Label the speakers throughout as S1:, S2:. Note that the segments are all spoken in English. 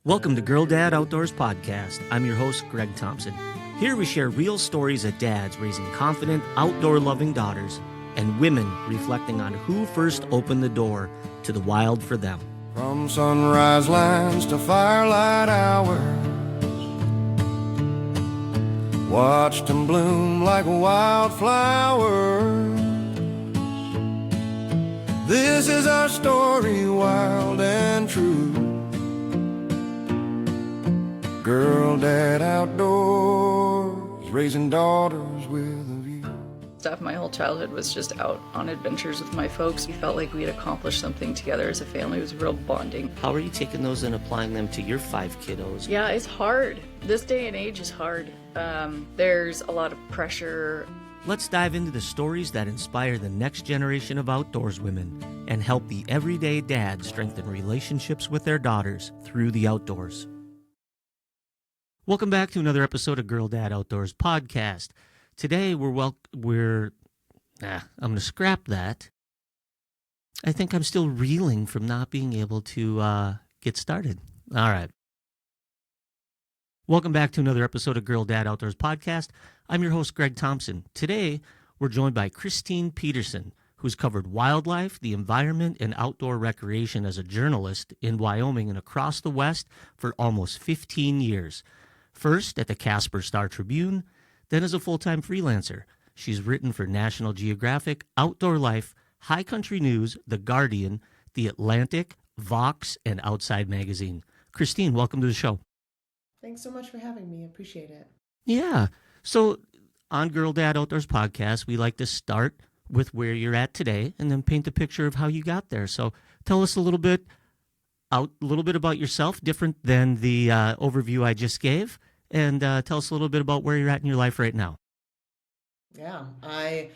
S1: Welcome to Girl Dad Outdoors Podcast. I'm your host, Greg Thompson. Here we share real stories of dads raising confident, outdoor-loving daughters and women reflecting on who first opened the door to the wild for them.
S2: From sunrise lands to firelight hours, watched them bloom like wildflowers. This is our story, wild and true. Girl Dad Outdoors, raising daughters with a view.
S3: My whole childhood was just out on adventures with my folks. We felt like we had accomplished something together as a family. It was real bonding.
S1: How are you taking those and applying them to your 5 kiddos?
S3: Yeah, it's hard. This day and age is hard. There's a lot of pressure.
S1: Let's dive into the stories that inspire the next generation of outdoors women and help the everyday dad strengthen relationships with their daughters through the outdoors. Welcome back to another episode of Girl Dad Outdoors Podcast. Today I'm going to scrap that. I think I'm still reeling from not being able to get started. All right. Welcome back to another episode of Girl Dad Outdoors Podcast. I'm your host, Greg Thompson. Today, we're joined by Christine Peterson, who's covered wildlife, the environment, and outdoor recreation as a journalist in Wyoming and across the West for almost 15 years. First at the Casper Star-Tribune, then as a full-time freelancer. She's written for National Geographic, Outdoor Life, High Country News, The Guardian, The Atlantic, Vox, and Outside Magazine. Christine, welcome to the show.
S4: Thanks so much for having me. I appreciate it.
S1: Yeah. So on Girl Dad Outdoors Podcast, we like to start with where you're at today and then paint a picture of how you got there. So tell us a little bit about yourself, different than the overview I just gave, and tell us a little bit about where you're at in your life right now.
S4: Yeah, I,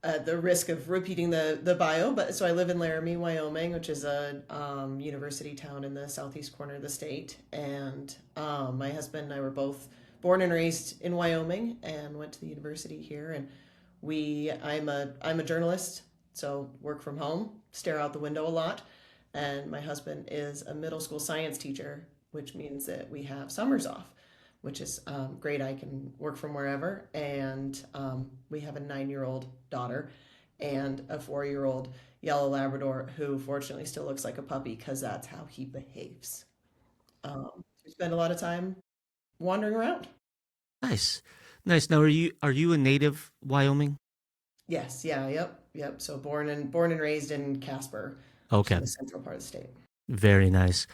S4: at the risk of repeating the bio, so I live in Laramie, Wyoming, which is a university town in the southeast corner of the state. And my husband and I were both born and raised in Wyoming and went to the university here. And I'm a journalist, so work from home, stare out the window a lot. And my husband is a middle school science teacher, which means that we have summers off, which is great. I can work from wherever. And we have a 9-year-old daughter and a 4-year-old yellow Labrador who fortunately still looks like a puppy because that's how he behaves. We spend a lot of time wandering around.
S1: Nice. Now, are you a native Wyoming?
S4: Yes. Yeah. Yep. So born and raised in Casper.
S1: Okay.
S4: In the central part of the state.
S1: Very nice.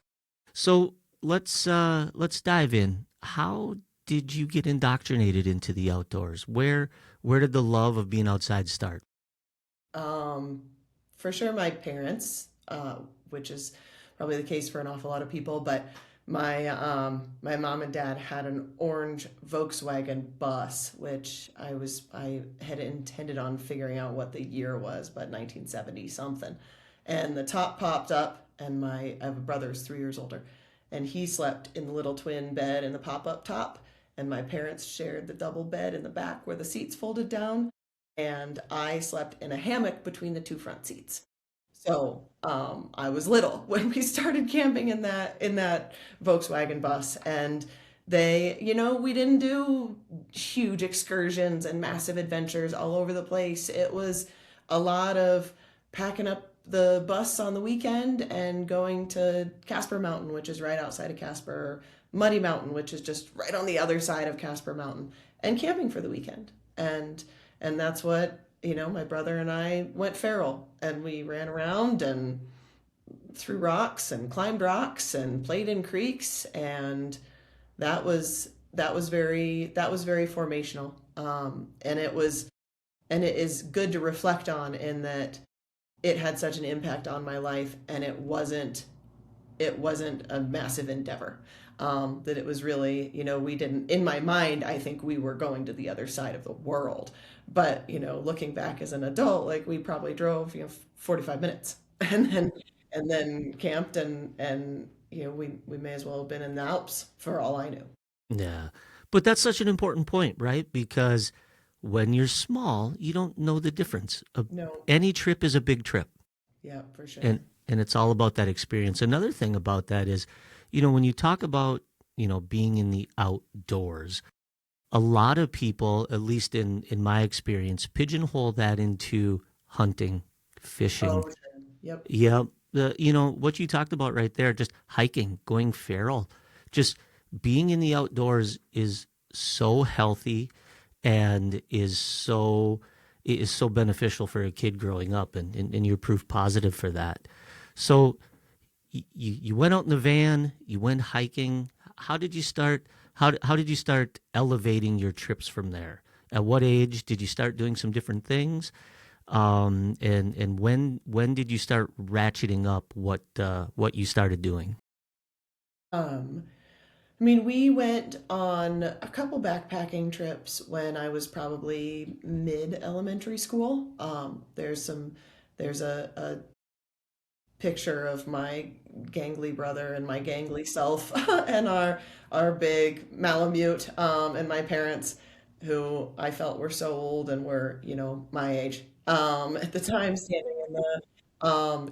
S1: So let's dive in. How did you get indoctrinated into the outdoors? Where did the love of being outside start?
S4: For sure, my parents, which is probably the case for an awful lot of people, but my mom and dad had an orange Volkswagen bus, which I had intended on figuring out what the year was, but 1970 something. And the top popped up, and I have a brother who's 3 years older, and he slept in the little twin bed in the pop-up top, and my parents shared the double bed in the back where the seats folded down, and I slept in a hammock between the 2 front seats. So I was little when we started camping in that Volkswagen bus, and we didn't do huge excursions and massive adventures all over the place. It was a lot of packing up the bus on the weekend and going to Casper Mountain, which is right outside of Casper, Muddy Mountain, which is just right on the other side of Casper Mountain, and camping for the weekend. And that's what, my brother and I went feral, and we ran around and threw rocks and climbed rocks and played in creeks. And that was very formational. And it is good to reflect on in that it had such an impact on my life, and it wasn't a massive endeavor. That it was really, we didn't, in my mind, I think we were going to the other side of the world. But, looking back as an adult, like we probably drove, 45 minutes and then camped and we may as well have been in the Alps for all I knew.
S1: Yeah. But that's such an important point, right? Because when you're small, you don't know the difference.
S4: No.
S1: Any trip is a big trip.
S4: Yeah, for sure.
S1: And it's all about that experience. Another thing about that is, when you talk about, being in the outdoors, a lot of people, at least in my experience, pigeonhole that into hunting,
S4: Oh,
S1: fishing.
S4: sure. Yep.
S1: Yep. What you talked about right there, just hiking, going feral, just being in the outdoors is so healthy and is so beneficial for a kid growing up, and you're proof positive for that. So you went out in the van, you went hiking. How did you start? How did you start elevating your trips from there? At what age did you start doing some different things? And when did you start ratcheting up what you started doing?
S4: Um, I mean, we went on a couple backpacking trips when I was probably mid elementary school. There's a picture of my gangly brother and my gangly self and our big Malamute, and my parents, who I felt were so old and were, my age, at the time, standing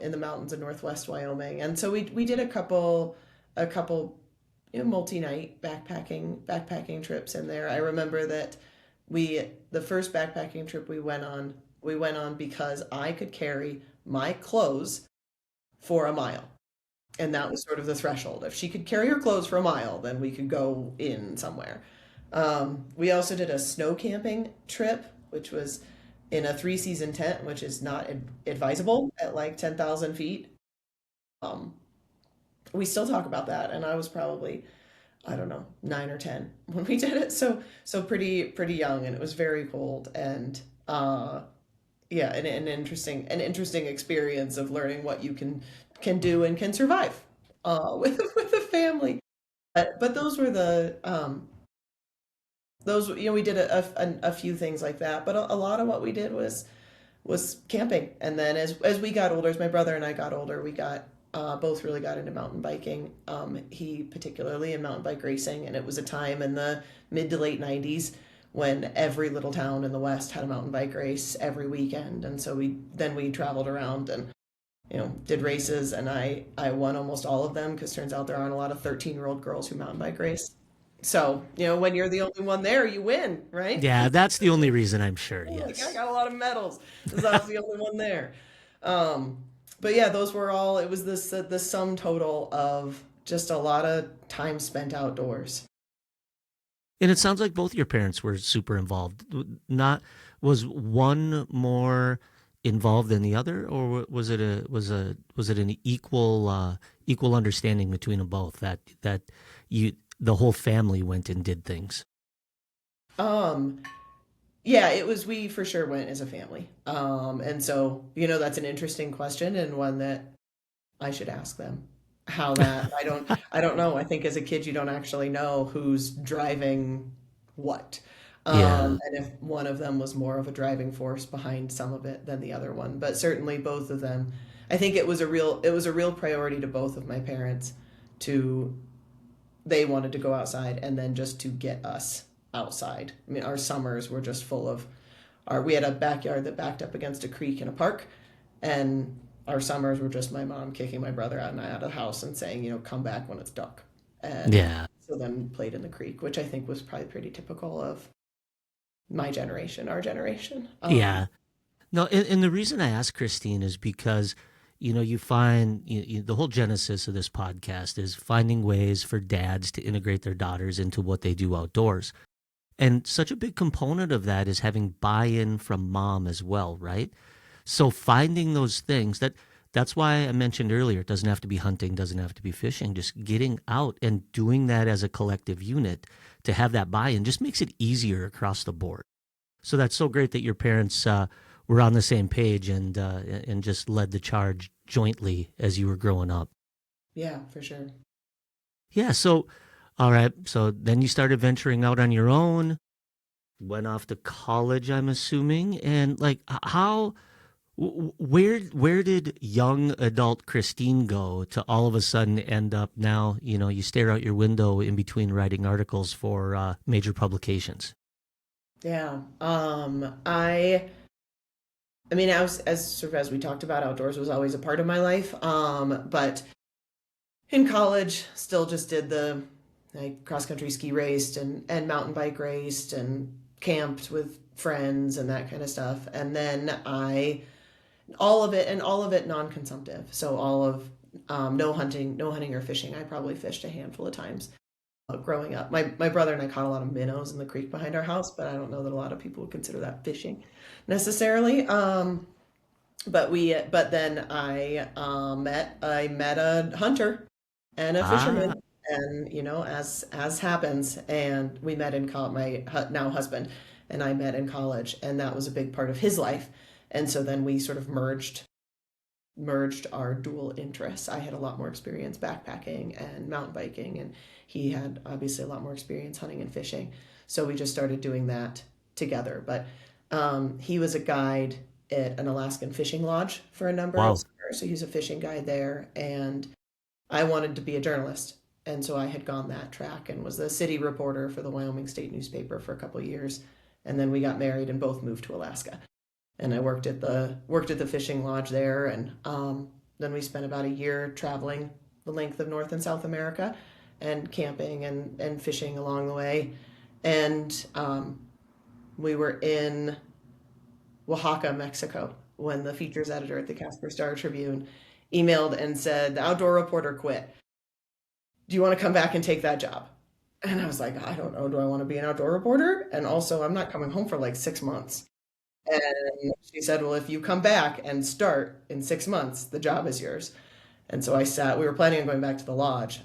S4: in the mountains of Northwest Wyoming. And so we did a couple multi-night backpacking trips in there. I remember that the first backpacking trip we went on because I could carry my clothes for a mile. And that was sort of the threshold. If she could carry her clothes for a mile, then we could go in somewhere. We also did a snow camping trip, which was in a three-season tent, which is not advisable at like 10,000 feet. Um, we still talk about that, and I was probably, I don't know, 9 or 10 when we did it. So pretty young, and it was very cold, and yeah, an interesting experience of learning what you can do and can survive with a family. But those, we did a few things like that, but a lot of what we did was camping. And then as we got older, as my brother and I got older, we got both really got into mountain biking. He particularly in mountain bike racing, and it was a time in the mid to late '90s when every little town in the West had a mountain bike race every weekend. And so we traveled around and did races, and I won almost all of them because turns out there aren't a lot of 13-year-old girls who mountain bike race. So, when you're the only one there, you win, right?
S1: Yeah, that's the only reason, I'm sure.
S4: Like, I
S1: Yes.
S4: got a lot of medals because I was the only one there. Um, but yeah, those were all, it was the sum total of just a lot of time spent outdoors.
S1: And it sounds like both your parents were super involved. Not Was one more involved than the other, or was it an equal understanding between them both that you the whole family went and did things?
S4: Um, yeah, we for sure went as a family. And so, that's an interesting question and one that I should ask them how that, I don't know. I think as a kid, you don't actually know who's driving what.
S1: Yeah,
S4: And if one of them was more of a driving force behind some of it than the other one, but certainly both of them, I think it was a real priority to both of my parents to, they wanted to go outside and then just to get us outside. I mean, our summers were just full of we had a backyard that backed up against a creek in a park, and our summers were just my mom kicking my brother out and I out of the house and saying, come back when it's dark. And
S1: yeah,
S4: so then played in the creek, which I think was probably pretty typical of my generation, our generation.
S1: yeah. No, and the reason I ask, Christine, is because you find the whole genesis of this podcast is finding ways for dads to integrate their daughters into what they do outdoors. And such a big component of that is having buy-in from mom as well, right? So finding those things, that's why I mentioned earlier, it doesn't have to be hunting, doesn't have to be fishing, just getting out and doing that as a collective unit to have that buy-in just makes it easier across the board. So that's so great that your parents were on the same page and just led the charge jointly as you were growing up.
S4: Yeah, for sure.
S1: Yeah, so all right, so then you started venturing out on your own, went off to college, I'm assuming, and like how where did young adult Christine go to all of a sudden end up now, you stare out your window in between writing articles for major publications?
S4: Yeah. I mean, as sort of as we talked about, outdoors was always a part of my life. But in college, still just did the cross country ski raced and mountain bike raced and camped with friends and that kind of stuff. And then all of it non-consumptive. So all of no hunting or fishing. I probably fished a handful of times growing up. My brother and I caught a lot of minnows in the creek behind our house, but I don't know that a lot of people would consider that fishing necessarily. But then I met a hunter and a fisherman, and as happens, and we met in college. My now husband and I met in college, and that was a big part of his life. And so then we sort of merged our dual interests. I had a lot more experience backpacking and mountain biking, and he had obviously a lot more experience hunting and fishing. So we just started doing that together. But he was a guide at an Alaskan fishing lodge for a number of years. So he's a fishing guide there, and I wanted to be a journalist. And so I had gone that track and was the city reporter for the Wyoming State newspaper for a couple of years. And then we got married and both moved to Alaska. And I worked at the fishing lodge there, and then we spent about a year traveling the length of North and South America and camping and fishing along the way. And we were in Oaxaca, Mexico, when the features editor at the Casper Star Tribune emailed and said, "The outdoor reporter quit. Do you want to come back and take that job?" And I was like, I don't know. Do I want to be an outdoor reporter? And also, I'm not coming home for like 6 months. And she said, "Well, if you come back and start in 6 months, the job is yours." And so we were planning on going back to the lodge.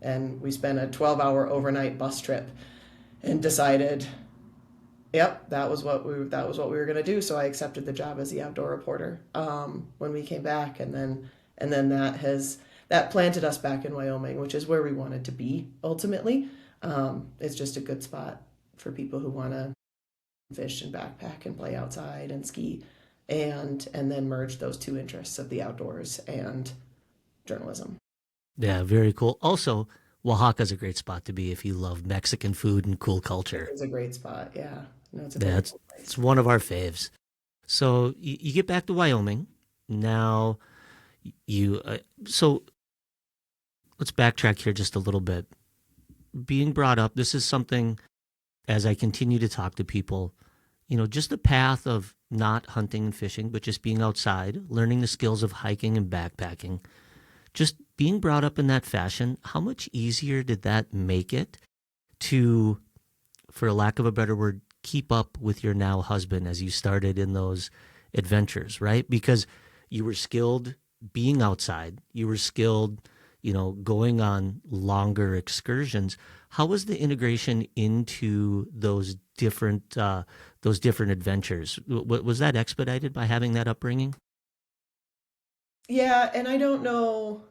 S4: And we spent a 12-hour overnight bus trip and decided, yep, that was what we were going to do. So I accepted the job as the outdoor reporter when we came back. And then that planted us back in Wyoming, which is where we wanted to be ultimately. It's just a good spot for people who want to fish and backpack and play outside and ski, and then merge those two interests of the outdoors and journalism.
S1: Yeah, very cool. Also, Oaxaca's a great spot to be if you love Mexican food and cool culture.
S4: It's a great spot, yeah. No, it's a
S1: Yeah,
S4: cool place.
S1: it's one of our faves. So you get back to Wyoming. Now, so let's backtrack here just a little bit. Being brought up, this is something, as I continue to talk to people, just the path of not hunting and fishing, but just being outside, learning the skills of hiking and backpacking, just being brought up in that fashion, how much easier did that make it to, for lack of a better word, keep up with your now husband as you started in those adventures, right? Because you were skilled being outside, you were skilled, going on longer excursions. How was the integration into those different adventures? Was that expedited by having that upbringing?
S4: Yeah, and I don't know,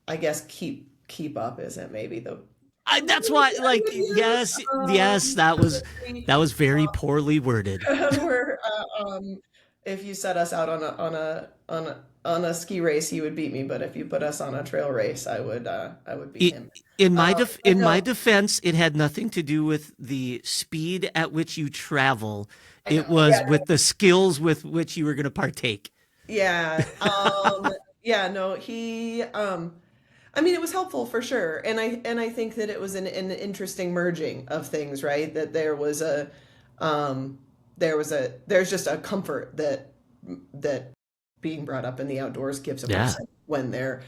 S4: I guess keep up isn't maybe the
S1: That's why, yes, that was very poorly worded.
S4: We're, if you set us out on a ski race, he would beat me. But if you put us on a trail race, I would beat him.
S1: In my defense, it had nothing to do with the speed at which you travel. It was with the skills with which you were going to partake.
S4: Yeah. Yeah. No. I mean, it was helpful for sure, and I think that it was an interesting merging of things, right? That there's just a comfort that being brought up in the outdoors gives a person when they're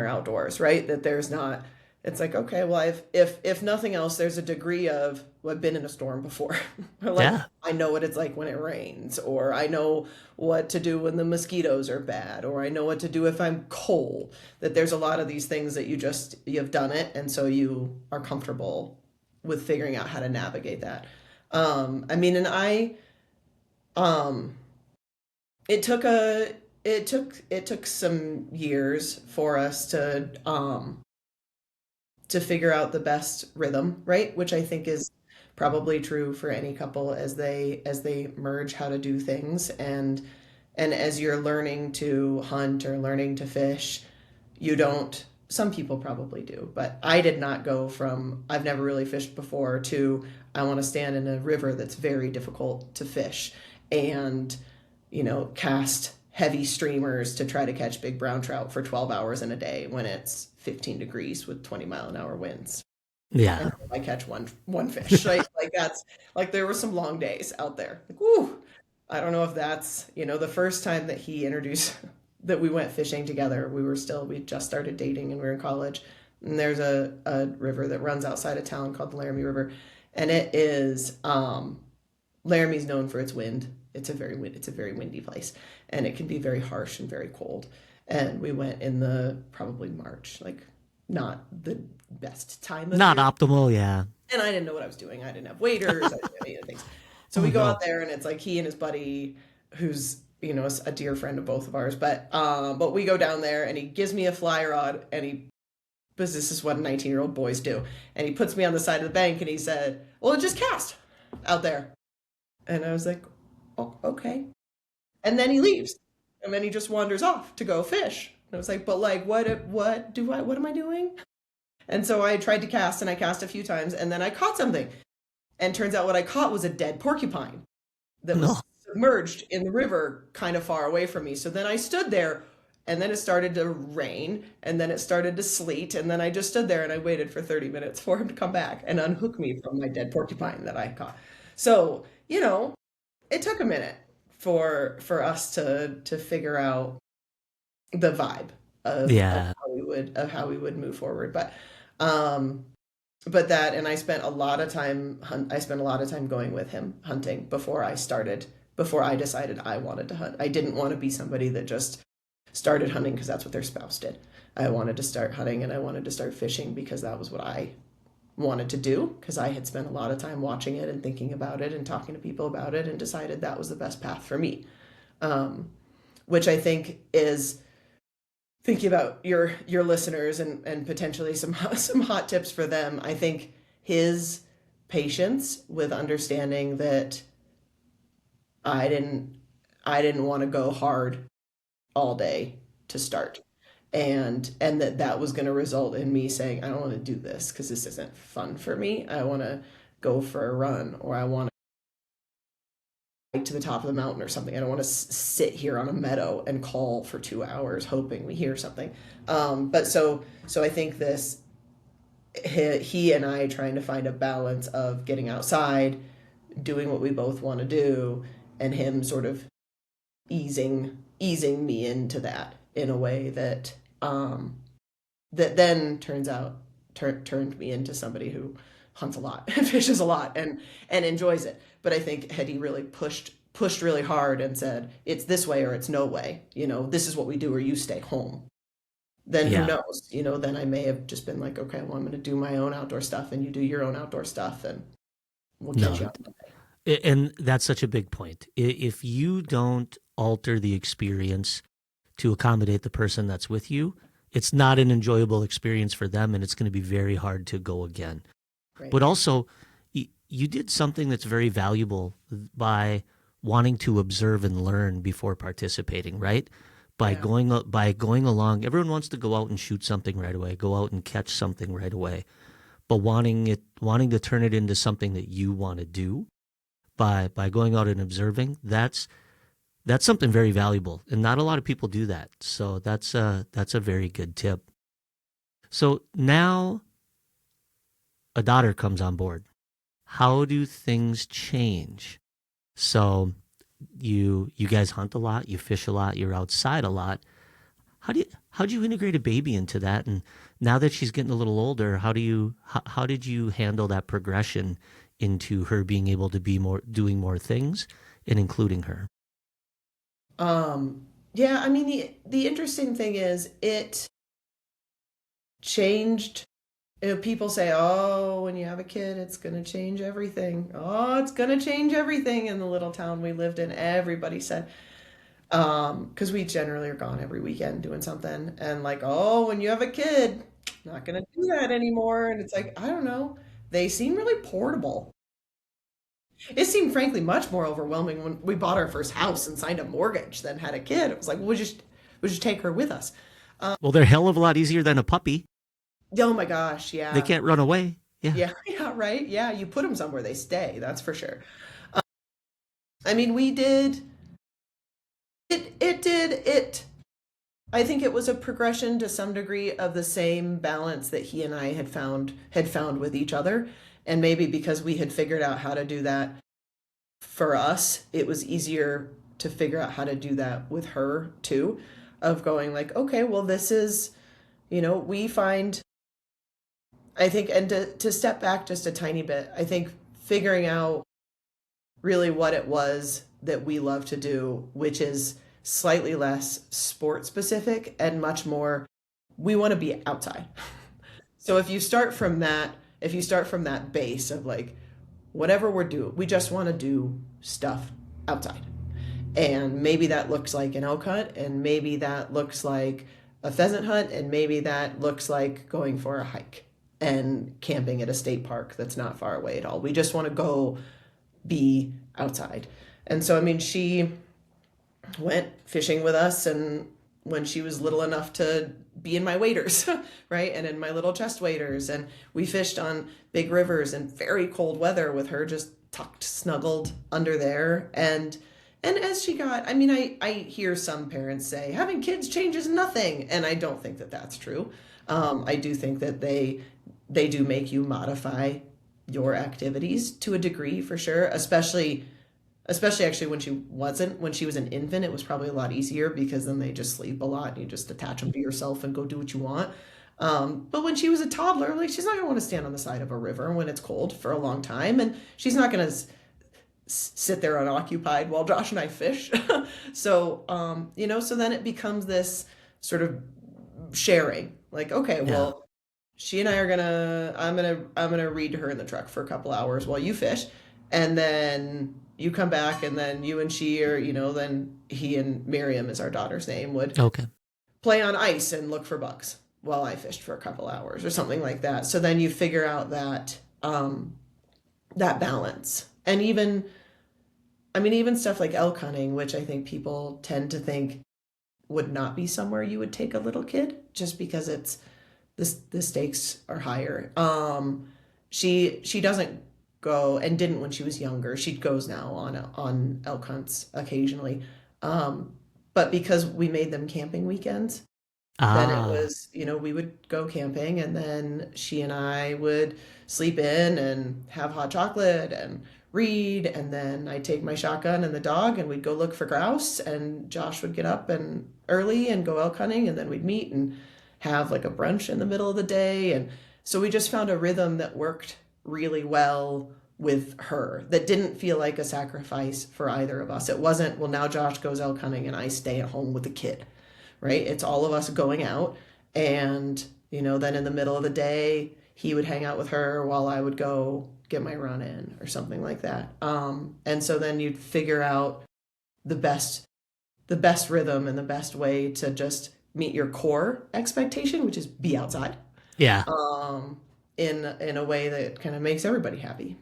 S4: outdoors, right? That there's not. It's like, okay, well, if nothing else, there's a degree of, well, I've been in a storm before. I know what it's like when it rains, or I know what to do when the mosquitoes are bad, or I know what to do if I'm cold. That there's a lot of these things that you've done it, and so you are comfortable with figuring out how to navigate that. It took some years for us to figure out the best rhythm, right? Which I think is probably true for any couple as they merge how to do things, and as you're learning to hunt or learning to fish, some people probably do, but I did not go from I've never really fished before to I want to stand in a river that's very difficult to fish and cast heavy streamers to try to catch big brown trout for 12 hours in a day when it's 15 degrees with 20-mile-an-hour winds.
S1: Yeah.
S4: And I catch one fish. Like that's like there were some long days out there. Like, woo. I don't know if that's, the first time that he introduced that we went fishing together, we just started dating and we were in college. And there's a river that runs outside of town called the Laramie River. And it is, Laramie's known for its wind. It's a very windy place, and it can be very harsh and very cold. And we went in probably March, like not the best time of
S1: Not
S4: year.
S1: optimal, yeah.
S4: And I didn't know what I was doing. I didn't have waders. I didn't have any of the things. So we go out there, and it's like he and his buddy, who's a dear friend of both of ours. But we go down there, and he gives me a fly rod, because this is what 19-year-old boys do. And he puts me on the side of the bank, and he said, "Well, just cast out there." And I was like, "Oh, okay." And then he leaves, and then he just wanders off to go fish. And I was like, "But like, what am I doing?" And so I tried to cast, and I cast a few times, and then I caught something. And turns out what I caught was a dead porcupine that was submerged in the river kind of far away from me. So then I stood there, and then it started to rain, and then it started to sleet, and then I just stood there and I waited for 30 minutes for him to come back and unhook me from my dead porcupine that I caught. So, it took a minute for us to figure out the vibe of how we would move forward. But that, and I spent a lot of time going with him hunting before I decided I wanted to hunt. I didn't want to be somebody that just started hunting because that's what their spouse did. I wanted to start hunting, and I wanted to start fishing because that was what I wanted to do, because I had spent a lot of time watching it and thinking about it and talking to people about it and decided that was the best path for me. Which I think is, thinking about your listeners and potentially some hot tips for them. I think his patience with understanding that I didn't want to go hard all day to start, and that was going to result in me saying, "I don't want to do this because this isn't fun for me. I want to go for a run, or I want to to the top of the mountain or something. I don't want to sit here on a meadow and call for 2 hours hoping we hear something." But so I think he and I trying to find a balance of getting outside, doing what we both want to do, and him sort of easing me into that in a way that that then turned me into somebody who hunts a lot and fishes a lot and enjoys it. But I think had he really pushed really hard and said, "It's this way or it's no way, this is what we do or you stay home," then who knows, then I may have just been like, "Okay, well, I'm going to do my own outdoor stuff and you do your own outdoor stuff and we'll catch you up."
S1: And that's such a big point. If you don't alter the experience to accommodate the person that's with you, it's not an enjoyable experience for them, and it's going to be very hard to go again.
S4: Right.
S1: But also, you did something that's very valuable by wanting to observe and learn before participating, right? By going along, everyone wants to go out and shoot something right away, go out and catch something right away. But wanting to turn it into something that you want to do by going out and observing, that's something very valuable, and not a lot of people do that. So that's a very good tip. So now a daughter comes on board. How do things change? So you guys hunt a lot, you fish a lot, you're outside a lot. How'd you integrate a baby into that? And now that she's getting a little older, how did you handle that progression into her being able to be doing more things and including her?
S4: Yeah, I mean, the interesting thing is it changed. People say, "Oh, when you have a kid, it's going to change everything." Oh, it's going to change everything in the little town we lived in. Everybody said, because we generally are gone every weekend doing something, and like, "Oh, when you have a kid, not going to do that anymore." And it's like, I don't know. They seem really portable. It seemed, frankly, much more overwhelming when we bought our first house and signed a mortgage than had a kid. It was like, we'll just take her with us.
S1: Well, they're a hell of a lot easier than a puppy.
S4: Oh my gosh, yeah.
S1: They can't run away. Yeah,
S4: right. Yeah, you put them somewhere, they stay. That's for sure. I mean, we did It did. I think it was a progression to some degree of the same balance that he and I had found with each other. And maybe because we had figured out how to do that for us, it was easier to figure out how to do that with her too, of going like, okay, well, this is, we find, I think, and to step back just a tiny bit, I think figuring out really what it was that we love to do, which is slightly less sport specific and much more, we want to be outside. So if you start from that base of like, whatever we're doing, we just want to do stuff outside. And maybe that looks like an elk hunt, and maybe that looks like a pheasant hunt, and maybe that looks like going for a hike and camping at a state park that's not far away at all. We just want to go be outside. And so, I mean, she went fishing with us, and when she was little enough to be in my waders, right, and in my little chest waders, and we fished on big rivers in very cold weather with her just tucked, snuggled under there. And as she got, I mean, I hear some parents say having kids changes nothing, and I don't think that that's true. I do think that they do make you modify your activities to a degree, for sure, especially actually when she was an infant. It was probably a lot easier because then they just sleep a lot and you just attach them to yourself and go do what you want. But when she was a toddler, like, she's not gonna want to stand on the side of a river when it's cold for a long time, and she's not gonna sit there unoccupied while Josh and I fish. So so then it becomes this sort of sharing, like, okay, well, she and I are I'm gonna read to her in the truck for a couple hours while you fish, and then you come back, and then you and she, or then he and Miriam, is our daughter's name, would play on ice and look for bugs while I fished for a couple hours or something like that. So then you figure out that that balance. And even stuff like elk hunting, which I think people tend to think would not be somewhere you would take a little kid, just because it's the stakes are higher. She doesn't go, and didn't when she was younger. She goes now on elk hunts occasionally, but because we made them camping weekends, then it was, we would go camping, and then she and I would sleep in and have hot chocolate and read, and then I'd take my shotgun and the dog, and we'd go look for grouse, and Josh would get up and early and go elk hunting, and then we'd meet and have like a brunch in the middle of the day. And so we just found a rhythm that worked really well with her, that didn't feel like a sacrifice for either of us. It wasn't, well, now Josh goes elk hunting and I stay at home with the kid, right? It's all of us going out, and then in the middle of the day he would hang out with her while I would go get my run in or something like that. And so then you'd figure out the best rhythm and the best way to just meet your core expectation, which is be outside.
S1: Yeah.
S4: In a way that kind of makes everybody happy.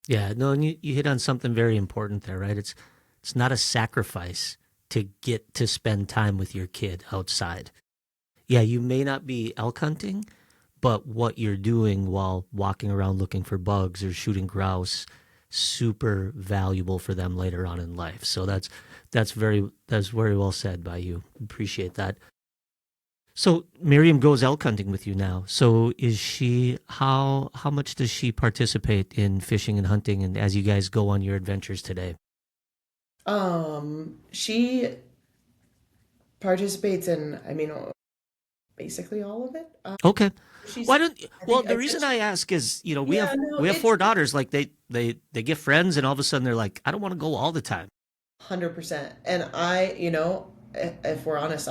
S1: Yeah, no, and you hit on something very important there, right? It's not a sacrifice to get to spend time with your kid outside. Yeah, you may not be elk hunting, but what you're doing while walking around looking for bugs or shooting grouse, super valuable for them later on in life. So that's very well said by you. Appreciate that. So Miriam goes elk hunting with you now. So is she, how much does she participate in fishing and hunting, and as you guys go on your adventures today?
S4: She participates in, basically all of it.
S1: Okay. The reason I ask is, we have 4 daughters, like they get friends, and all of a sudden they're like, I don't want to go all the time.
S4: 100%. And I, if we're honest,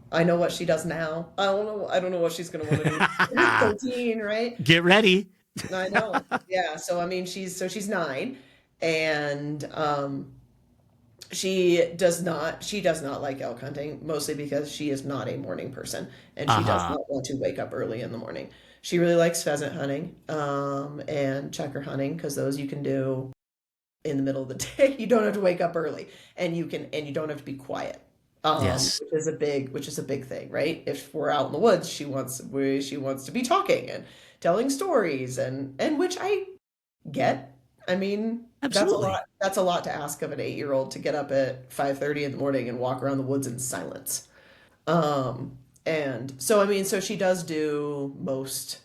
S4: I know what she does now. I don't know what she's going to want to do. She's 13, right?
S1: Get ready.
S4: I know. Yeah. So, she's 9, and she does not like elk hunting, mostly because she is not a morning person, and she does not want to wake up early in the morning. She really likes pheasant hunting, and checker hunting, because those you can do in the middle of the day. You don't have to wake up early, and you don't have to be quiet.
S1: Yes.
S4: Which is a big thing, right? If we're out in the woods, she wants to be talking and telling stories, and which I get. I mean, that's a
S1: Absolutely.
S4: lot. That's a lot to ask of an 8-year-old to get up at 5:30 in the morning and walk around the woods in silence. And so I mean, so she does do most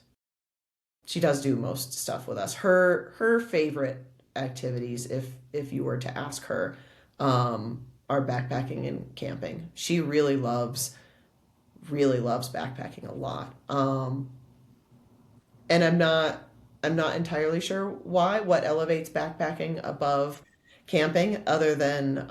S4: stuff with us. Her favorite activities, if you were to ask her, are backpacking and camping. She really loves backpacking a lot. And I'm not entirely sure why, what elevates backpacking above camping other than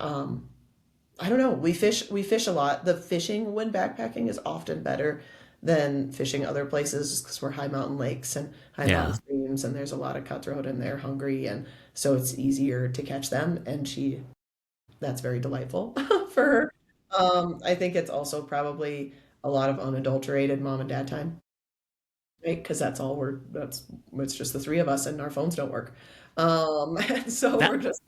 S4: I don't know. We fish a lot. The fishing when backpacking is often better than fishing other places because we're high mountain lakes and high mountain
S1: Yeah.
S4: streams and there's a lot of cutthroat and they're hungry and so it's easier to catch them and she that's very delightful for her. I think it's also probably a lot of unadulterated mom and dad time, right? Because that's it's just the three of us and our phones don't work. And so
S1: That
S4: we're just,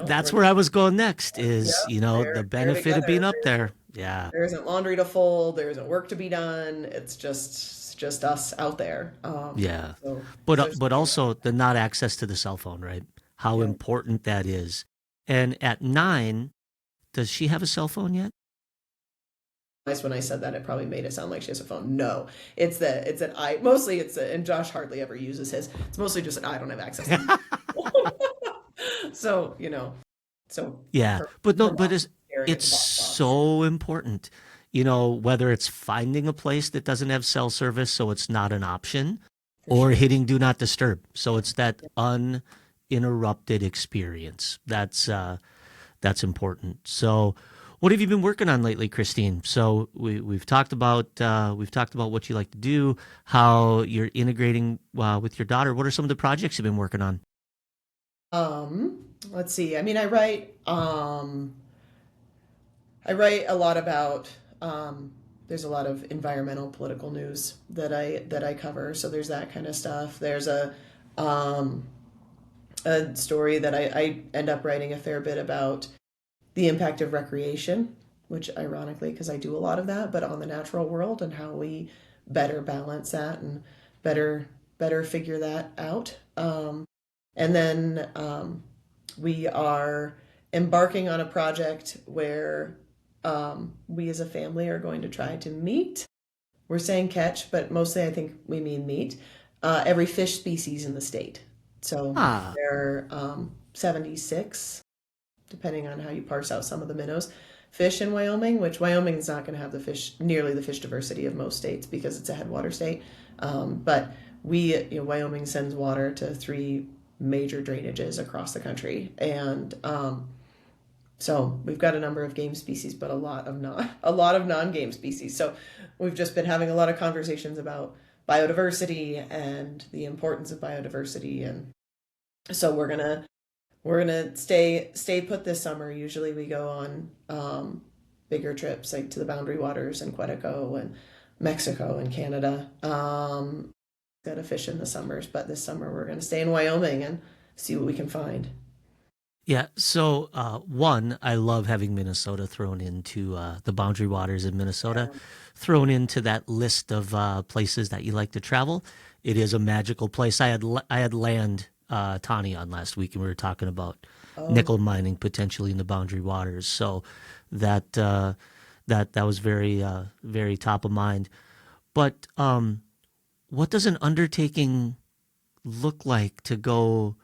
S1: that's
S4: we're
S1: where I was going next
S4: yeah,
S1: is, the
S4: they're
S1: benefit of being
S4: together.
S1: up there. Yeah.
S4: There isn't laundry to fold, there isn't work to be done. It's just us out there.
S1: Yeah.
S4: So
S1: But
S4: so
S1: but also the not access to the cell phone, right? How
S4: yeah.
S1: important that is. And at 9, does she have a cell phone yet?
S4: Nice when I said that, it probably made it sound like she has a phone. No, it's that I mostly and Josh hardly ever uses his. It's mostly just that I don't have access to so, so
S1: Yeah.
S4: her,
S1: But no,
S4: her
S1: but
S4: mom
S1: it's
S4: staring at
S1: it's
S4: the box box.
S1: so important. Whether it's finding a place that doesn't have cell service so it's not an option
S4: For
S1: or
S4: sure.
S1: hitting do not disturb. So it's that uninterrupted experience. That's important. So what have you been working on lately, Christine? So we've talked about what you like to do, how you're integrating with your daughter. What are some of the projects you've been working on?
S4: Let's see. I mean, I write a lot about there's a lot of environmental political news that I cover. So there's that kind of stuff. There's um a story that I end up writing a fair bit about the impact of recreation, which ironically, because I do a lot of that, but on the natural world and how we better balance that and better figure that out. And then we are embarking on a project where we as a family are going to try to meet. We're saying catch, but mostly I think we mean meet every fish species in the state. So
S1: Ah,
S4: there are 76, depending on how you parse out some of the minnows, fish in Wyoming, which Wyoming is not going to have nearly the fish diversity of most states because it's a headwater state. But Wyoming sends water to three major drainages across the country, and so we've got a number of game species, but a lot of non-game species. So we've just been having a lot of conversations about biodiversity and the importance of biodiversity, and so we're gonna stay put this summer. Usually we go on bigger trips like to the Boundary Waters and Quetico and Mexico and Canada. Got to fish in the summers, but this summer we're gonna stay in Wyoming and see what we can find.
S1: yeah. So, one, I love having Minnesota thrown into the Boundary Waters in Minnesota, thrown into that list of places that you like to travel. It is a magical place. I had Land Tani on last week, and we were talking about
S4: Oh,
S1: nickel mining potentially in the Boundary Waters. So that was very top of mind. But what does an undertaking look like to go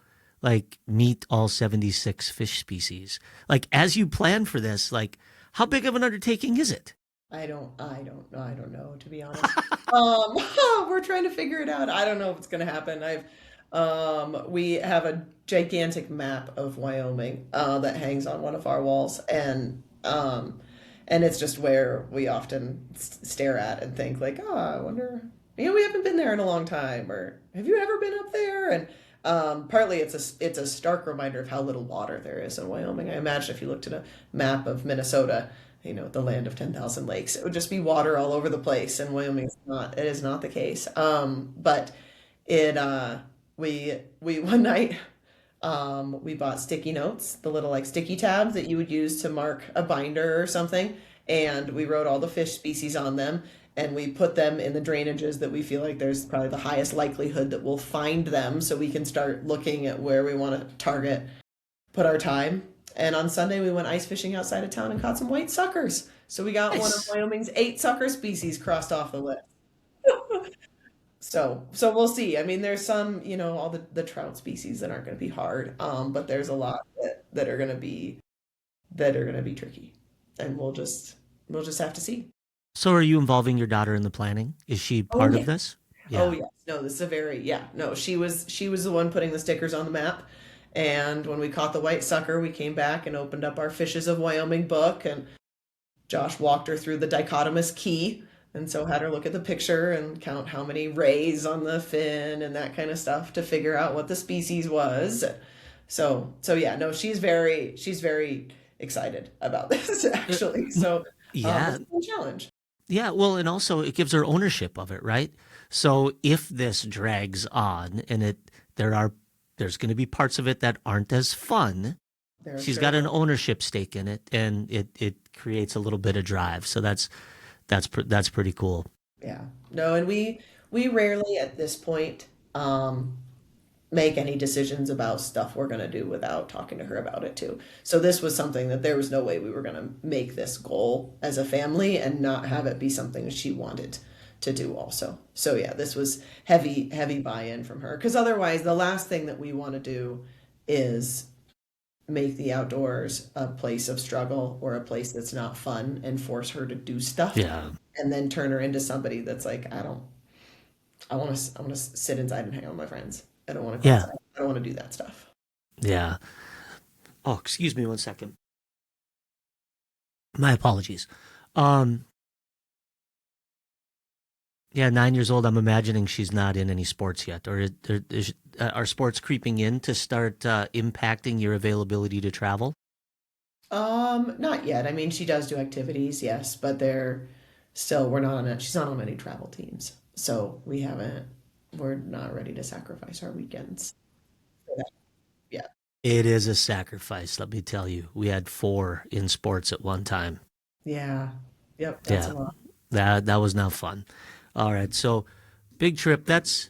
S1: like meet all 76 fish species? Like as you plan for this, like how big of an undertaking is it?
S4: I don't know, to be honest. We're trying to figure it out. I don't know if it's gonna happen. We have a gigantic map of Wyoming that hangs on one of our walls, and it's just where we often stare at and think like, oh, I wonder, we haven't been there in a long time, or have you ever been up there? And partly it's a stark reminder of how little water there is in Wyoming. I imagine if you looked at a map of Minnesota, the land of 10,000 lakes, it would just be water all over the place. And Wyoming is not, it is not the case. But it, we one night, we bought sticky notes, the little like sticky tabs that you would use to mark a binder or something. And we wrote all the fish species on them. and we put them in the drainages that we feel like there's probably the highest likelihood that we'll find them, so we can start looking at where we want to target, put our time. And on Sunday, we went ice fishing outside of town and caught some white suckers. So we got one of
S1: Nice.
S4: Wyoming's 8 sucker species crossed off the list. So we'll see. I mean, there's some, all the trout species that aren't going to be hard, but there's a lot that are going to be tricky, and we'll just have to see.
S1: So are you involving your daughter in the planning? Is she
S4: Oh
S1: part of
S4: yeah.
S1: this?
S4: Oh
S1: Yeah.
S4: yes. No, this is a very yeah. No, she was the one putting the stickers on the map. And when we caught the white sucker, we came back and opened up our Fishes of Wyoming book, and Josh walked her through the dichotomous key, and so had her look at the picture and count how many rays on the fin and that kind of stuff to figure out what the species was. So yeah, no, she's very excited about this
S1: Uh,
S4: actually. So
S1: Yeah.
S4: it's a fun challenge.
S1: Yeah. Well, and also it gives her ownership of it, right? So if this drags on and there's going to be parts of it that aren't as fun,
S4: There
S1: she's
S4: sure
S1: got an
S4: will.
S1: ownership stake in it, and it creates a little bit of drive. So that's pretty cool.
S4: Yeah. No, and we rarely at this point make any decisions about stuff we're going to do without talking to her about it too. So this was something that there was no way we were going to make this goal as a family and not have it be something she wanted to do also. So yeah, this was heavy buy-in from her, because otherwise the last thing that we want to do is make the outdoors a place of struggle or a place that's not fun and force her to do stuff
S1: Yeah.
S4: and then turn her into somebody that's like, I want to sit inside and hang out with my friends. I don't want to go
S1: Yeah.
S4: outside. I don't want to do that stuff.
S1: Yeah. Oh, excuse me one second. My apologies. Um, yeah, 9 years old. I'm imagining she's not in any sports yet, or are sports creeping in to start impacting your availability to travel?
S4: Not yet. I mean, she does do activities, yes, but she's not on any travel teams. So we're not ready to sacrifice our weekends for that. Yeah.
S1: It is a sacrifice, let me tell you. We had four in sports at one time.
S4: Yeah. Yep. That's
S1: Yeah,
S4: a lot.
S1: that was not fun. All right, so big trip. That's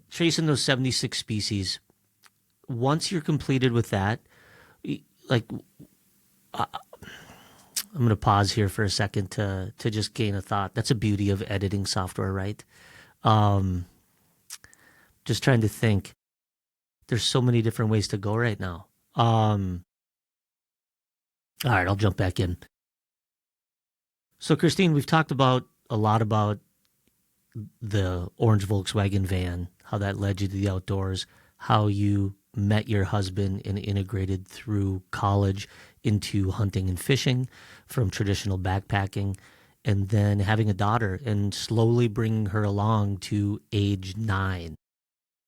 S1: chasing those 76 species. Once you're completed with that, like I'm going to pause here for a second to just gain a thought. That's a beauty of editing software, right? Um, just trying to think. There's so many different ways to go right now. All right, I'll jump back in. So, Christine, we've talked about a lot about the orange Volkswagen van, how that led you to the outdoors, how you met your husband and integrated through college into hunting and fishing from traditional backpacking, and then having a daughter and slowly bringing her along to age 9.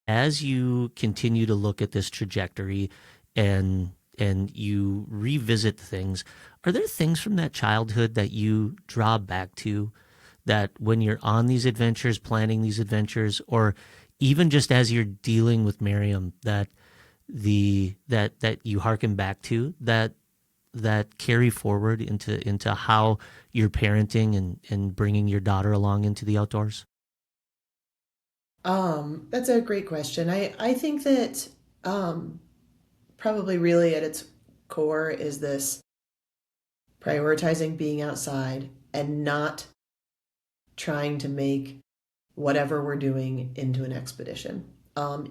S1: As you continue to look at this trajectory and you revisit things, are there things from that childhood that you draw back to, that when you're on these adventures, planning these adventures, or even just as you're dealing with Miriam, that you harken back to, that carry forward into how you're parenting and bringing your daughter along into the outdoors?
S4: That's a great question. I think that probably really at its core is this prioritizing being outside and not trying to make whatever we're doing into an expedition.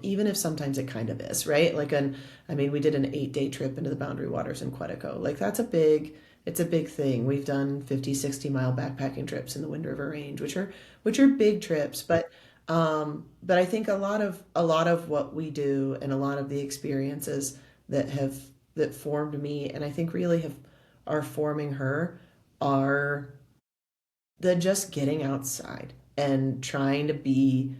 S4: Even if sometimes it kind of is, right? I mean, we did an 8-day trip into the Boundary Waters in Quetico. Like it's a big thing. We've done 50, 60-mile backpacking trips in the Wind River Range, which are big trips, but I think a lot of what we do and a lot of the experiences that formed me and I think really are forming her are the just getting outside and trying to be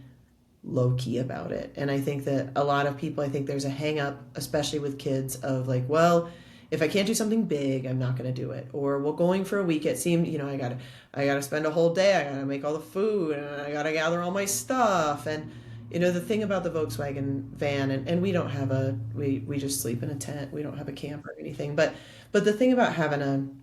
S4: low key about it. And I think that a lot of people, I think there's a hang up, especially with kids, of like, well, if I can't do something big, I'm not going to do it. Or well, going for a week, it seemed, I gotta spend a whole day. I gotta make all the food and I gotta gather all my stuff. And the thing about the Volkswagen van, and we don't have we just sleep in a tent. We don't have a camp or anything. But the thing about having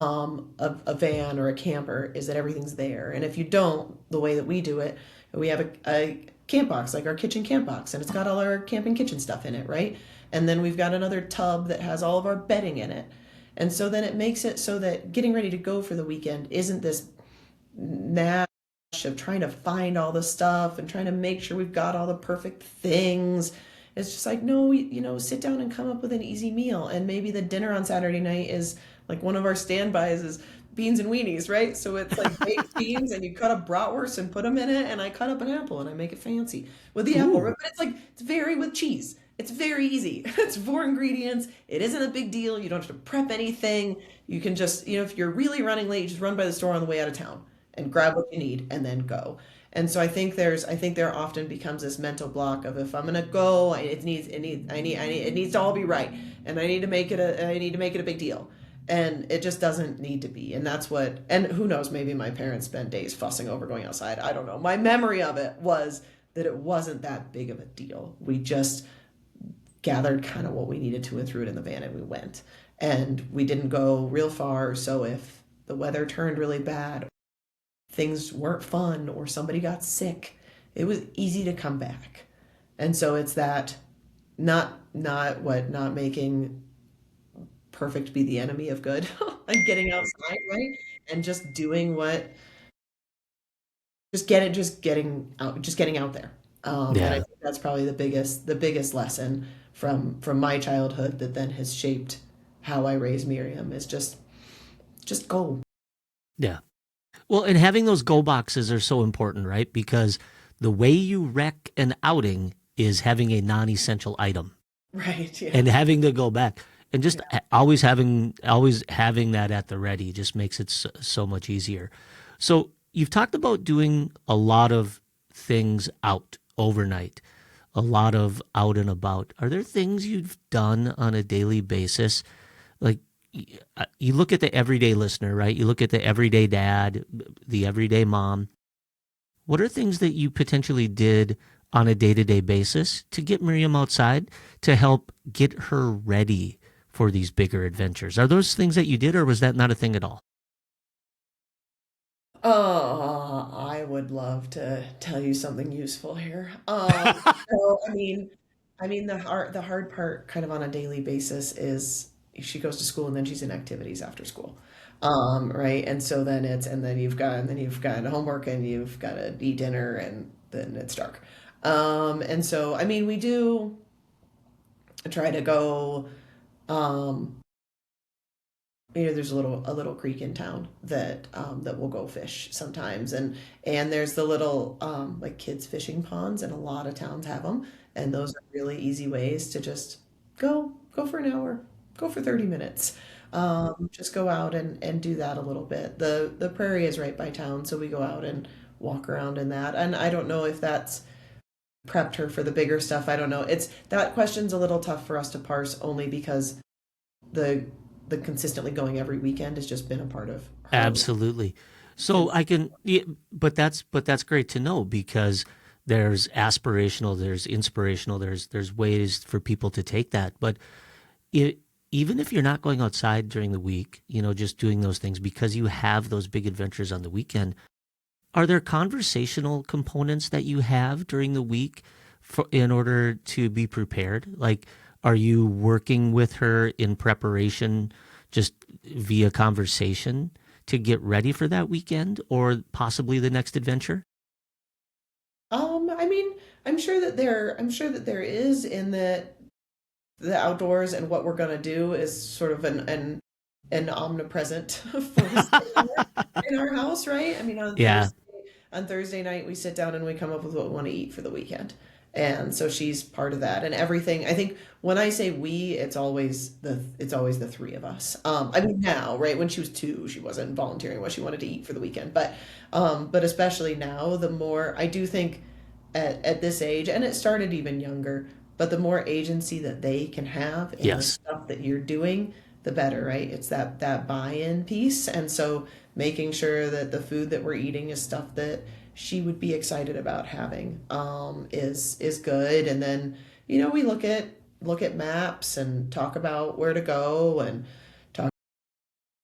S4: a van or a camper is that everything's there. And if you don't, the way that we do it, we have a camp box, like our kitchen camp box, and it's got all our camping kitchen stuff in it, right? And then we've got another tub that has all of our bedding in it. And so then it makes it so that getting ready to go for the weekend isn't this nash of trying to find all the stuff and trying to make sure we've got all the perfect things. It's just like, no, sit down and come up with an easy meal. And maybe the dinner on Saturday night is like one of our standbys is beans and weenies, right? So it's like baked beans and you cut up bratwurst and put them in it. And I cut up an apple and I make it fancy with the apple. But it's very with cheese. It's very easy. It's 4 ingredients. It isn't a big deal. You don't have to prep anything. You can just, if you're really running late, you just run by the store on the way out of town and grab what you need and then go. And so I think there often becomes this mental block of if I'm gonna go, it needs to all be right, and I need to make it a big deal, and it just doesn't need to be. And that's what, and who knows, maybe my parents spent days fussing over going outside. I don't know. My memory of it was that it wasn't that big of a deal. We just gathered kind of what we needed to and threw it in the van and we went. And we didn't go real far, so if the weather turned really bad, things weren't fun, or somebody got sick, it was easy to come back. And so it's that not making perfect be the enemy of good and getting outside, right? And just doing getting out there. And I think that's probably the biggest lesson from my childhood that then has shaped how I raise Miriam is just go.
S1: Yeah. Well, and having those go boxes are so important, right? Because the way you wreck an outing is having a non-essential item.
S4: Right. Yeah.
S1: And having to go back. And just always having that at the ready just makes it so much easier. So you've talked about doing a lot of things out overnight, a lot of out and about. Are there things you've done on a daily basis? Like you look at the everyday listener, right? You look at the everyday dad, the everyday mom. What are things that you potentially did on a day-to-day basis to get Miriam outside to help get her ready for these bigger adventures? Are those things that you did, or was that not a thing at all?
S4: I would love to tell you something useful here. So the hard part kind of on a daily basis is she goes to school and then she's in activities after school. Right. And so then you've got homework and you've got to eat dinner and then it's dark. And so, we do try to go, there's a little creek in town that we'll go fish sometimes, and there's the little like kids fishing ponds, and a lot of towns have them, and those are really easy ways to just go for an hour, go for 30 minutes, just go out and do that a little bit. The prairie is right by town, so we go out and walk around in that, and I don't know if that's prepped her for the bigger stuff. I don't know. That question's a little tough for us to parse, only because the consistently going every weekend has just been a part of her.
S1: Absolutely. So but that's great to know, because there's aspirational, there's inspirational, there's ways for people to take that. But even if you're not going outside during the week, just doing those things because you have those big adventures on the weekend, are there conversational components that you have during the week in order to be prepared? Like, are you working with her in preparation just via conversation to get ready for that weekend or possibly the next adventure?
S4: I'm sure that there is, in the outdoors, and what we're going to do is sort of an omnipresent force in our house, right?
S1: Yeah.
S4: On Thursday night we sit down and we come up with what we want to eat for the weekend. And so she's part of that, and everything. I think when I say we, it's always the three of us. Now, right? When she was 2, she wasn't volunteering what she wanted to eat for the weekend, but especially now, the more I do think at this age, and it started even younger, but the more agency that they can have in the stuff that you're doing, the better, right? It's that buy-in piece, and so making sure that the food that we're eating is stuff that she would be excited about having is good. And then we look at maps and talk about where to go and talk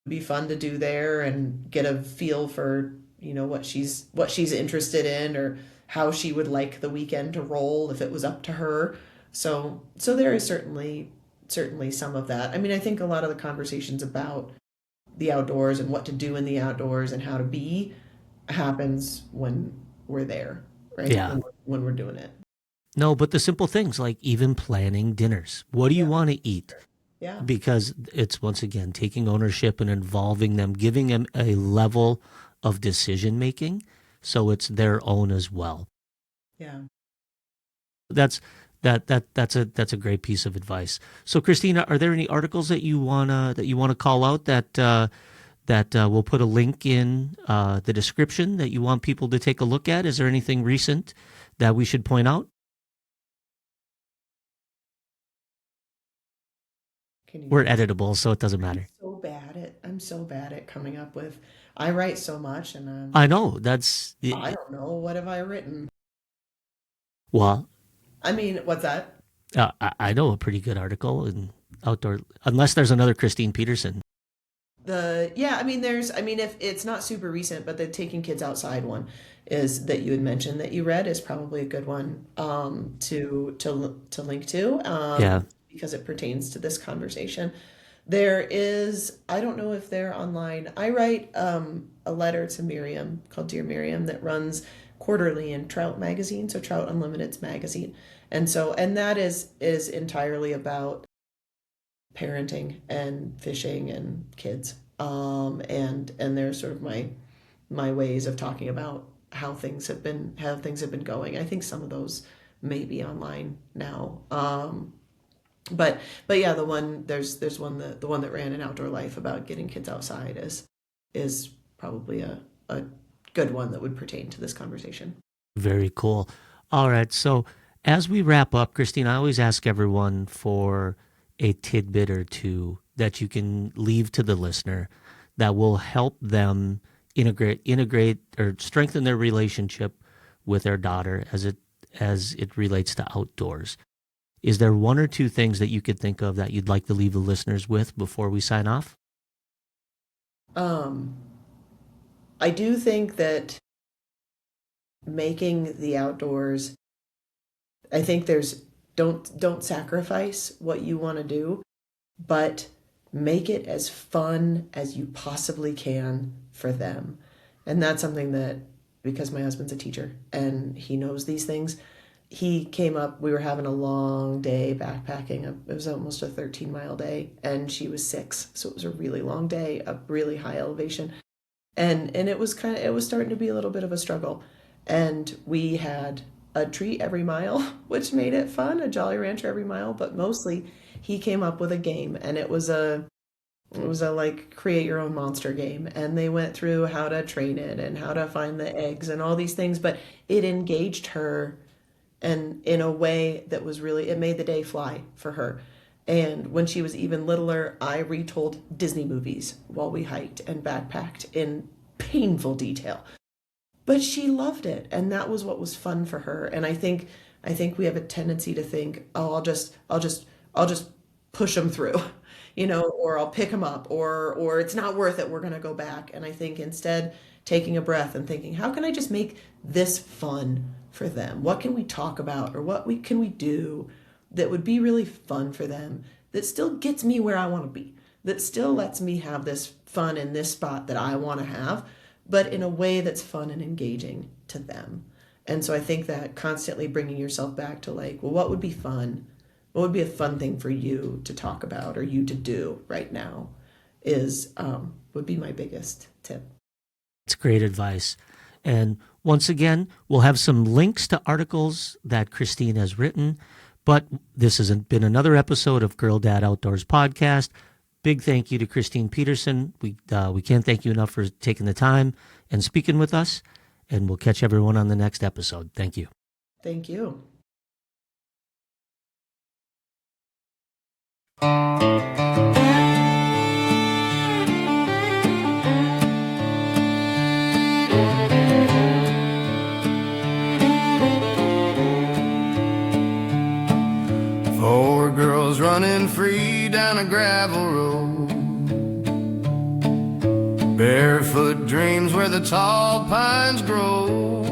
S4: be fun to do there and get a feel for, what she's interested in, or how she would like the weekend to roll if it was up to her. So there is certainly some of that. I mean, I think a lot of the conversations about the outdoors and what to do in the outdoors and how to be happens when we're there, right?
S1: Yeah.
S4: When we're doing it.
S1: No, but the simple things like even planning dinners. What do you want to eat?
S4: Yeah.
S1: Because it's, once again, taking ownership and involving them, giving them a level of decision making so it's their own as well.
S4: Yeah.
S1: That's a great piece of advice. So, Christina, are there any articles that you wanna call out that we'll put a link in the description that you want people to take a look at? Is there anything recent that we should point out? We're editable, so it doesn't matter.
S4: I'm so bad at coming up with. I write so much, and
S1: I know
S4: I don't know, what have I written?
S1: Well,
S4: I mean, what's that?
S1: I know a pretty good article in outdoor, unless there's another Christine Peterson.
S4: If it's not super recent, but the taking kids outside one is that you had mentioned that you read is probably a good one to link to.
S1: Yeah.
S4: Because it pertains to this conversation. There is, I don't know if they're online. I write a letter to Miriam called Dear Miriam that runs quarterly in Trout magazine, so Trout Unlimited's magazine. And that is entirely about parenting and fishing and kids. And there's sort of my ways of talking about how things have been going. I think some of those may be online now. But yeah, there's one that ran in Outdoor Life about getting kids outside is probably a good one that would pertain to this conversation.
S1: Very cool. All right. So as we wrap up, Christine, I always ask everyone for a tidbit or two that you can leave to the listener that will help them integrate or strengthen their relationship with their daughter as it relates to outdoors. Is there one or two things that you could think of that you'd like to leave the listeners with before we sign off?
S4: I do think that making the outdoors, I think don't sacrifice what you want to do, but make it as fun as you possibly can for them. And that's something that, because my husband's a teacher and he knows these things, he came up, we were having a long day backpacking. It was almost a 13-mile day, and she was 6. So it was a really long day, a really high elevation. And it was starting to be a little bit of a struggle. And we had a treat every mile, which made it fun, a Jolly Rancher every mile, but mostly he came up with a game, and it was a like create your own monster game. And they went through how to train it and how to find the eggs and all these things, but it engaged her and in a way that was really, it made the day fly for her. And when she was even littler, I retold Disney movies while we hiked and backpacked in painful detail. But she loved it, and that was what was fun for her. And I think we have a tendency to think, oh, I'll just push them through, or I'll pick them up, or it's not worth it, we're going to go back. And I think instead taking a breath and thinking, how can I just make this fun for them? What can we talk about, or can we do that would be really fun for them, that still gets me where I want to be, that still lets me have this fun in this spot that I want to have, but in a way that's fun and engaging to them. And so I think that constantly bringing yourself back to like, well, what would be fun? What would be a fun thing for you to talk about or you to do right now would be my biggest tip.
S1: It's great advice. And once again, we'll have some links to articles that Christine has written. But this has been another episode of Girl Dad Outdoors podcast. Big thank you to Christine Peterson. We can't thank you enough for taking the time and speaking with us. And we'll catch everyone on the next episode. Thank you.
S4: Thank you.
S2: Four girls running free down a gravel road. Barefoot dreams where the tall pines grow,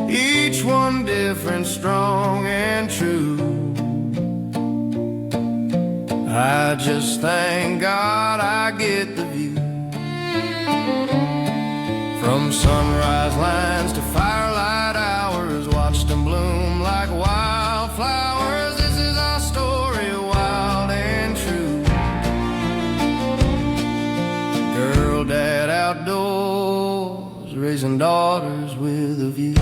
S2: each one different, strong and true. I just thank God I get the view. From sunrise lines to firelight hours, watched them bloom like wildflowers. This is our story, wild and true. Girl, dad, outdoors, raising daughters with a view.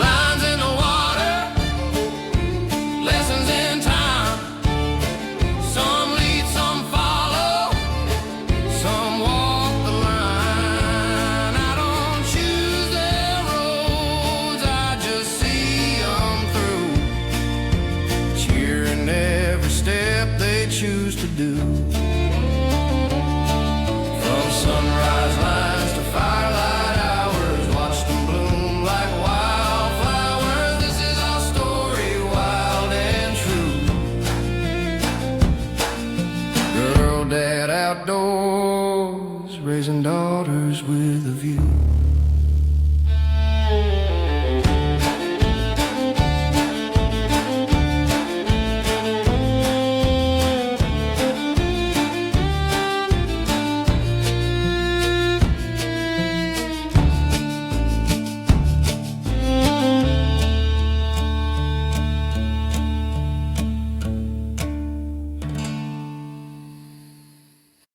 S2: Lines in the water, lessons in time. Some lead, some follow, some walk the line. I don't choose their roads, I just see them through, cheering every step they choose to do.